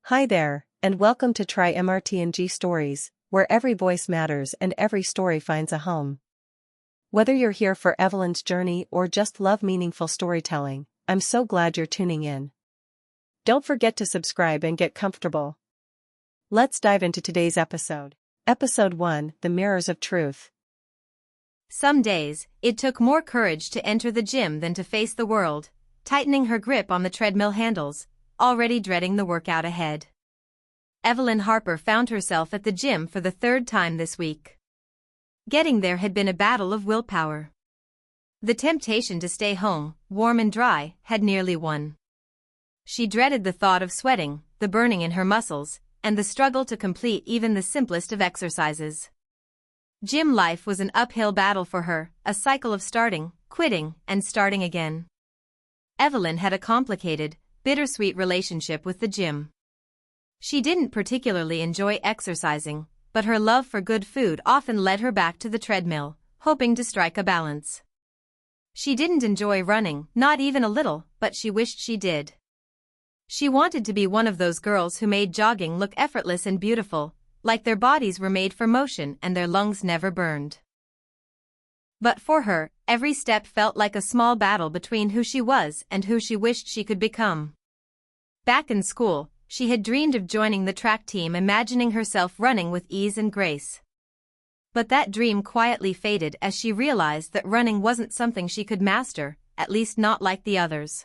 Hi there, and welcome to Try MRTNG Stories, where every voice matters and every story finds a home. Whether you're here for Evelyn's journey or just love meaningful storytelling, I'm so glad you're tuning in. Don't forget to subscribe and get comfortable. Let's dive into today's episode. Episode 1: The Mirrors of Truth. Some days, it took more courage to enter the gym than to face the world, tightening her grip on the treadmill handles, already dreading the workout ahead. Evelyn Harper found herself at the gym for the third time this week. Getting there had been a battle of willpower. The temptation to stay home, warm and dry, had nearly won. She dreaded the thought of sweating, the burning in her muscles, and the struggle to complete even the simplest of exercises. Gym life was an uphill battle for her, a cycle of starting, quitting, and starting again. Evelyn had a complicated, bittersweet relationship with the gym. She didn't particularly enjoy exercising, but her love for good food often led her back to the treadmill, hoping to strike a balance. She didn't enjoy running, not even a little, but she wished she did. She wanted to be one of those girls who made jogging look effortless and beautiful, like their bodies were made for motion and their lungs never burned. But for her, every step felt like a small battle between who she was and who she wished she could become. Back in school, she had dreamed of joining the track team, imagining herself running with ease and grace. But that dream quietly faded as she realized that running wasn't something she could master, at least not like the others.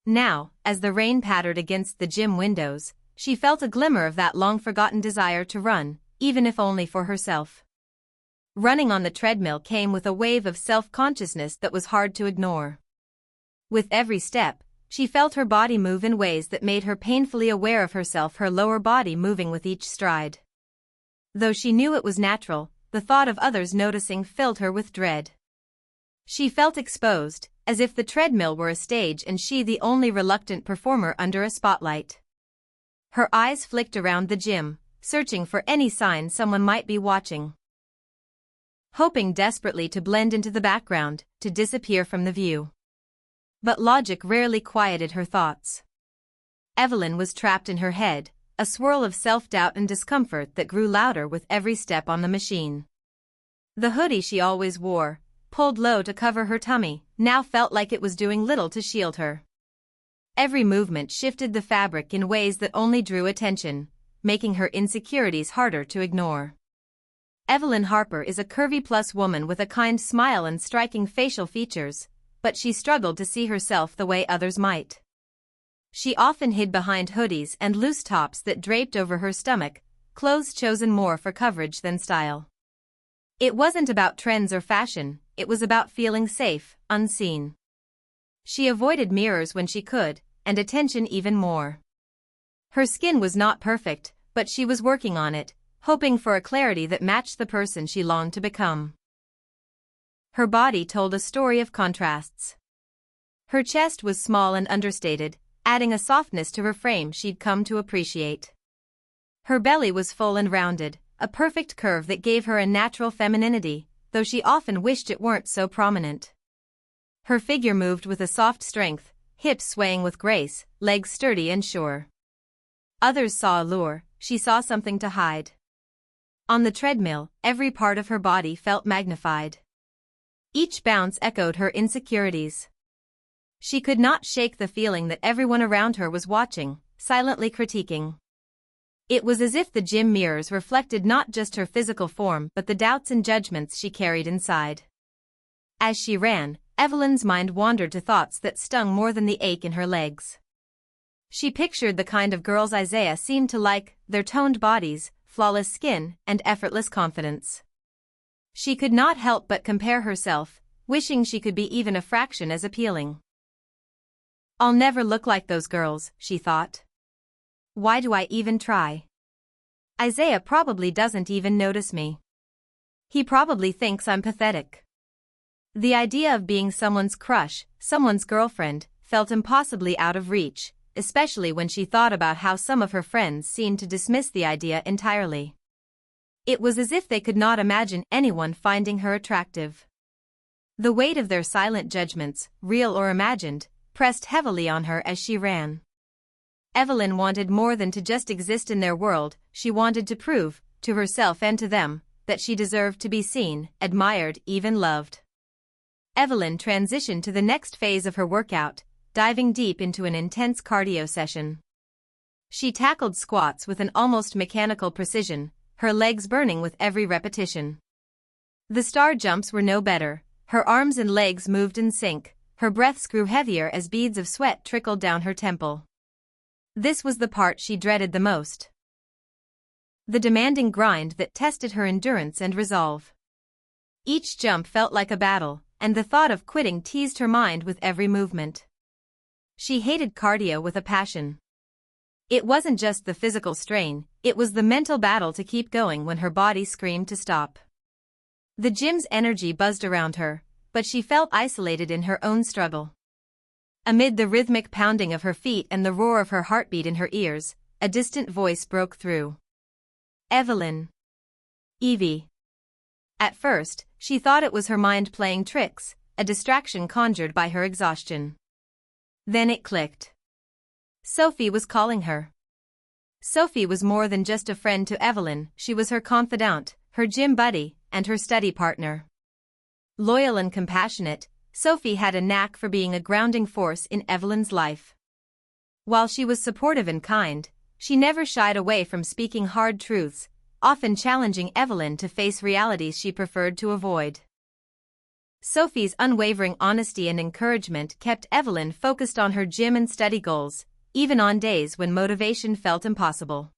Now, as the rain pattered against the gym windows, she felt a glimmer of that long-forgotten desire to run, even if only for herself. Running on the treadmill came with a wave of self-consciousness that was hard to ignore. With every step, she felt her body move in ways that made her painfully aware of herself, her lower body moving with each stride. Though she knew it was natural, the thought of others noticing filled her with dread. She felt exposed, as if the treadmill were a stage and she the only reluctant performer under a spotlight. Her eyes flicked around the gym, searching for any sign someone might be watching. Hoping desperately to blend into the background, to disappear from the view. But logic rarely quieted her thoughts. Evelyn was trapped in her head, a swirl of self-doubt and discomfort that grew louder with every step on the machine. The hoodie she always wore, pulled low to cover her tummy, now felt like it was doing little to shield her. Every movement shifted the fabric in ways that only drew attention, making her insecurities harder to ignore. Evelyn Harper is a curvy plus woman with a kind smile and striking facial features, but she struggled to see herself the way others might. She often hid behind hoodies and loose tops that draped over her stomach, clothes chosen more for coverage than style. It wasn't about trends or fashion, it was about feeling safe, unseen. She avoided mirrors when she could, and attention even more. Her skin was not perfect, but she was working on it, hoping for a clarity that matched the person she longed to become. Her body told a story of contrasts. Her chest was small and understated, adding a softness to her frame she'd come to appreciate. Her belly was full and rounded, a perfect curve that gave her a natural femininity, though she often wished it weren't so prominent. Her figure moved with a soft strength, hips swaying with grace, legs sturdy and sure. Others saw allure, she saw something to hide. On the treadmill, every part of her body felt magnified. Each bounce echoed her insecurities. She could not shake the feeling that everyone around her was watching, silently critiquing. It was as if the gym mirrors reflected not just her physical form but the doubts and judgments she carried inside. As she ran, Evelyn's mind wandered to thoughts that stung more than the ache in her legs. She pictured the kind of girls Isaiah seemed to like, their toned bodies, flawless skin, and effortless confidence. She could not help but compare herself, wishing she could be even a fraction as appealing. I'll never look like those girls, she thought. Why do I even try? Isaiah probably doesn't even notice me. He probably thinks I'm pathetic. The idea of being someone's crush, someone's girlfriend, felt impossibly out of reach, especially when she thought about how some of her friends seemed to dismiss the idea entirely. It was as if they could not imagine anyone finding her attractive. The weight of their silent judgments, real or imagined, pressed heavily on her as she ran. Evelyn wanted more than to just exist in their world. She wanted to prove, to herself and to them, that she deserved to be seen, admired, even loved. Evelyn transitioned to the next phase of her workout, diving deep into an intense cardio session. She tackled squats with an almost mechanical precision, her legs burning with every repetition. The star jumps were no better. Her arms and legs moved in sync, her breaths grew heavier as beads of sweat trickled down her temple. This was the part she dreaded the most. The demanding grind that tested her endurance and resolve. Each jump felt like a battle, and the thought of quitting teased her mind with every movement. She hated cardio with a passion. It wasn't just the physical strain, it was the mental battle to keep going when her body screamed to stop. The gym's energy buzzed around her, but she felt isolated in her own struggle. Amid the rhythmic pounding of her feet and the roar of her heartbeat in her ears, a distant voice broke through. Evelyn. Evie. At first, she thought it was her mind playing tricks, a distraction conjured by her exhaustion. Then it clicked. Sophie was calling her. Sophie was more than just a friend to Evelyn, she was her confidant, her gym buddy, and her study partner. Loyal and compassionate, Sophie had a knack for being a grounding force in Evelyn's life. While she was supportive and kind, she never shied away from speaking hard truths, often challenging Evelyn to face realities she preferred to avoid. Sophie's unwavering honesty and encouragement kept Evelyn focused on her gym and study goals, even on days when motivation felt impossible.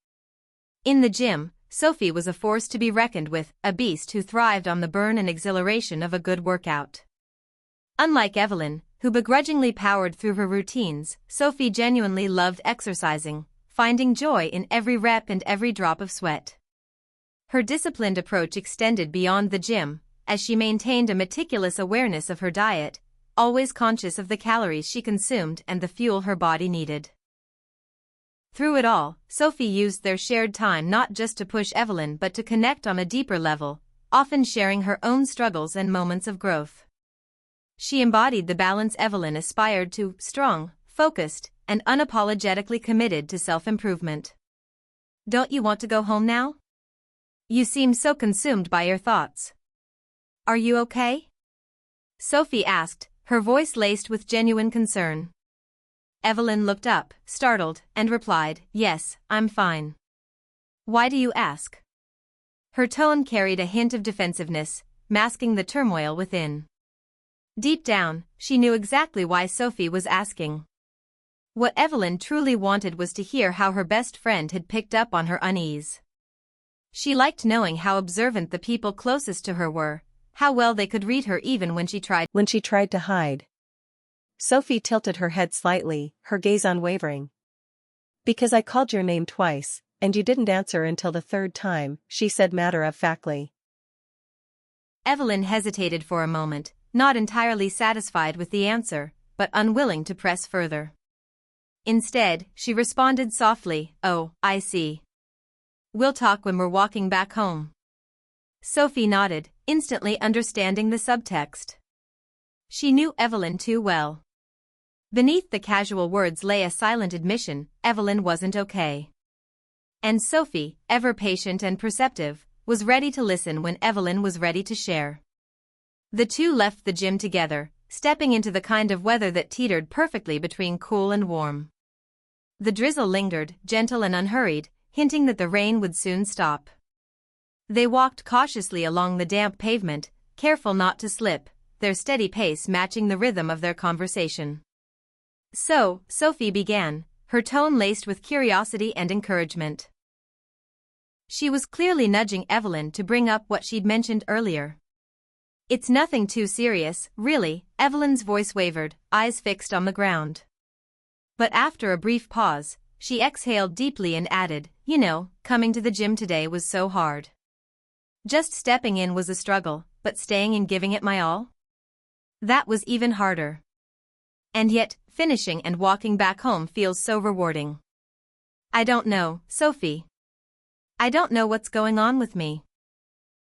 In the gym, Sophie was a force to be reckoned with, a beast who thrived on the burn and exhilaration of a good workout. Unlike Evelyn, who begrudgingly powered through her routines, Sophie genuinely loved exercising, finding joy in every rep and every drop of sweat. Her disciplined approach extended beyond the gym, as she maintained a meticulous awareness of her diet, always conscious of the calories she consumed and the fuel her body needed. Through it all, Sophie used their shared time not just to push Evelyn but to connect on a deeper level, often sharing her own struggles and moments of growth. She embodied the balance Evelyn aspired to, strong, focused, and unapologetically committed to self-improvement. Don't you want to go home now? You seem so consumed by your thoughts. Are you okay? Sophie asked, her voice laced with genuine concern. Evelyn looked up, startled, and replied, "Yes, I'm fine." "Why do you ask?" Her tone carried a hint of defensiveness, masking the turmoil within. Deep down, she knew exactly why Sophie was asking. What Evelyn truly wanted was to hear how her best friend had picked up on her unease. She liked knowing how observant the people closest to her were, how well they could read her even when she tried to hide. Sophie tilted her head slightly, her gaze unwavering. "Because I called your name twice, and you didn't answer until the third time," she said matter-of-factly. Evelyn hesitated for a moment, not entirely satisfied with the answer, but unwilling to press further. Instead, she responded softly, "Oh, I see. We'll talk when we're walking back home." Sophie nodded, instantly understanding the subtext. She knew Evelyn too well. Beneath the casual words lay a silent admission: Evelyn wasn't okay. And Sophie, ever patient and perceptive, was ready to listen when Evelyn was ready to share. The two left the gym together, stepping into the kind of weather that teetered perfectly between cool and warm. The drizzle lingered, gentle and unhurried, hinting that the rain would soon stop. They walked cautiously along the damp pavement, careful not to slip, their steady pace matching the rhythm of their conversation. "So," Sophie began, her tone laced with curiosity and encouragement. She was clearly nudging Evelyn to bring up what she'd mentioned earlier. "It's nothing too serious, really," Evelyn's voice wavered, eyes fixed on the ground. But after a brief pause, she exhaled deeply and added, "You know, coming to the gym today was so hard. Just stepping in was a struggle, but staying and giving it my all? That was even harder. And yet, finishing and walking back home feels so rewarding. I don't know, Sophie. I don't know what's going on with me."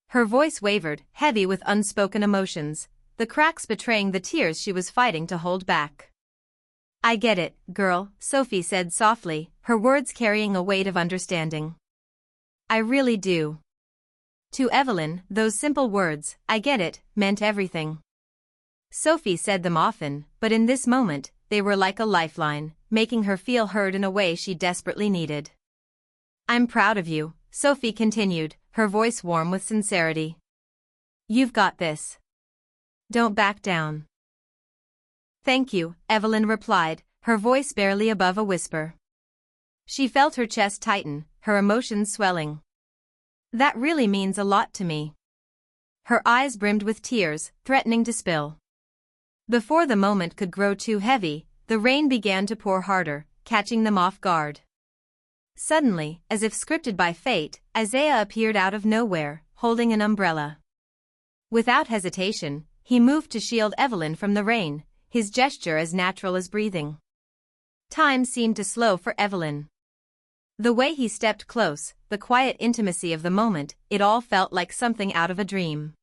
Her voice wavered, heavy with unspoken emotions, the cracks betraying the tears she was fighting to hold back. I get it, girl, Sophie said softly, her words carrying a weight of understanding. I really do. To Evelyn, those simple words, I get it, meant everything. Sophie said them often, but in this moment, they were like a lifeline, making her feel heard in a way she desperately needed. I'm proud of you, Sophie continued, her voice warm with sincerity. You've got this. Don't back down. Thank you, Evelyn replied, her voice barely above a whisper. She felt her chest tighten, her emotions swelling. That really means a lot to me. Her eyes brimmed with tears, threatening to spill. Before the moment could grow too heavy, the rain began to pour harder, catching them off guard. Suddenly, as if scripted by fate, Isaiah appeared out of nowhere, holding an umbrella. Without hesitation, he moved to shield Evelyn from the rain, his gesture as natural as breathing. Time seemed to slow for Evelyn. The way he stepped close, the quiet intimacy of the moment, it all felt like something out of a dream.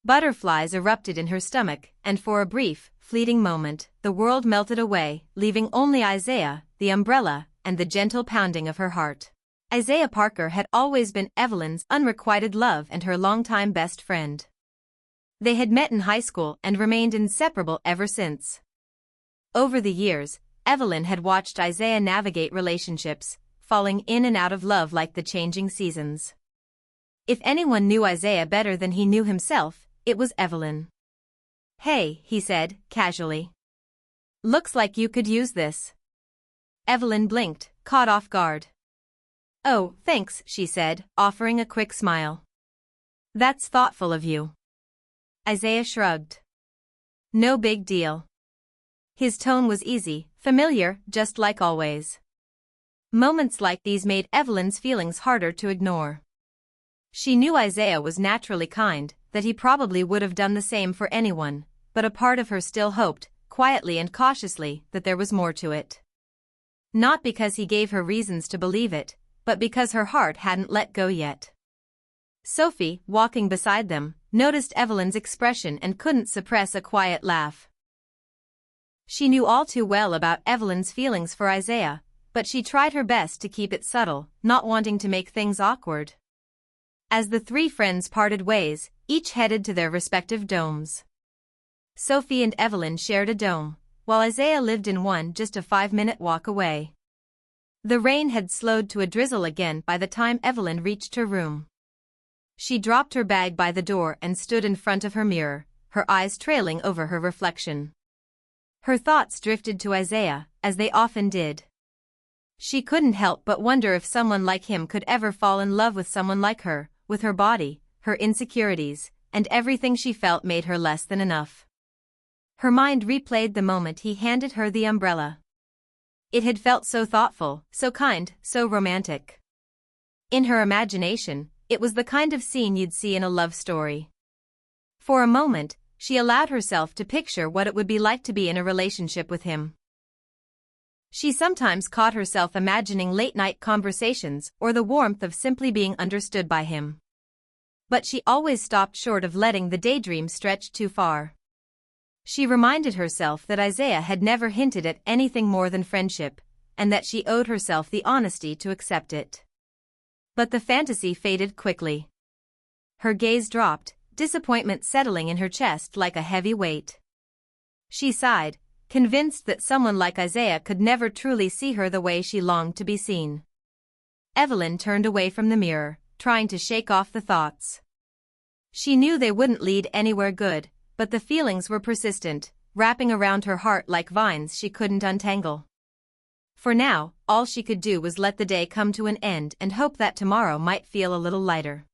Butterflies erupted in her stomach, and for a brief, fleeting moment, the world melted away, leaving only Isaiah, the umbrella, and the gentle pounding of her heart. Isaiah Parker had always been Evelyn's unrequited love and her longtime best friend. They had met in high school and remained inseparable ever since. Over the years, Evelyn had watched Isaiah navigate relationships, falling in and out of love like the changing seasons. If anyone knew Isaiah better than he knew himself, it was Evelyn. Hey, he said, casually. Looks like you could use this. Evelyn blinked, caught off guard. Oh, thanks, she said, offering a quick smile. That's thoughtful of you. Isaiah shrugged. No big deal. His tone was easy, familiar, just like always. Moments like these made Evelyn's feelings harder to ignore. She knew Isaiah was naturally kind, that he probably would have done the same for anyone, but a part of her still hoped, quietly and cautiously, that there was more to it. Not because he gave her reasons to believe it, but because her heart hadn't let go yet. Sophie, walking beside them, noticed Evelyn's expression and couldn't suppress a quiet laugh. She knew all too well about Evelyn's feelings for Isaiah, but she tried her best to keep it subtle, not wanting to make things awkward. As the three friends parted ways, each headed to their respective domes. Sophie and Evelyn shared a dome, while Isaiah lived in one just a 5-minute walk away. The rain had slowed to a drizzle again by the time Evelyn reached her room. She dropped her bag by the door and stood in front of her mirror, her eyes trailing over her reflection. Her thoughts drifted to Isaiah, as they often did. She couldn't help but wonder if someone like him could ever fall in love with someone like her, with her body, her insecurities, and everything she felt made her less than enough. Her mind replayed the moment he handed her the umbrella. It had felt so thoughtful, so kind, so romantic. In her imagination, it was the kind of scene you'd see in a love story. For a moment, she allowed herself to picture what it would be like to be in a relationship with him. She sometimes caught herself imagining late-night conversations or the warmth of simply being understood by him. But she always stopped short of letting the daydream stretch too far. She reminded herself that Isaiah had never hinted at anything more than friendship, and that she owed herself the honesty to accept it. But the fantasy faded quickly. Her gaze dropped, disappointment settling in her chest like a heavy weight. She sighed, convinced that someone like Isaiah could never truly see her the way she longed to be seen. Evelyn turned away from the mirror, trying to shake off the thoughts. She knew they wouldn't lead anywhere good, but the feelings were persistent, wrapping around her heart like vines she couldn't untangle. For now, all she could do was let the day come to an end and hope that tomorrow might feel a little lighter.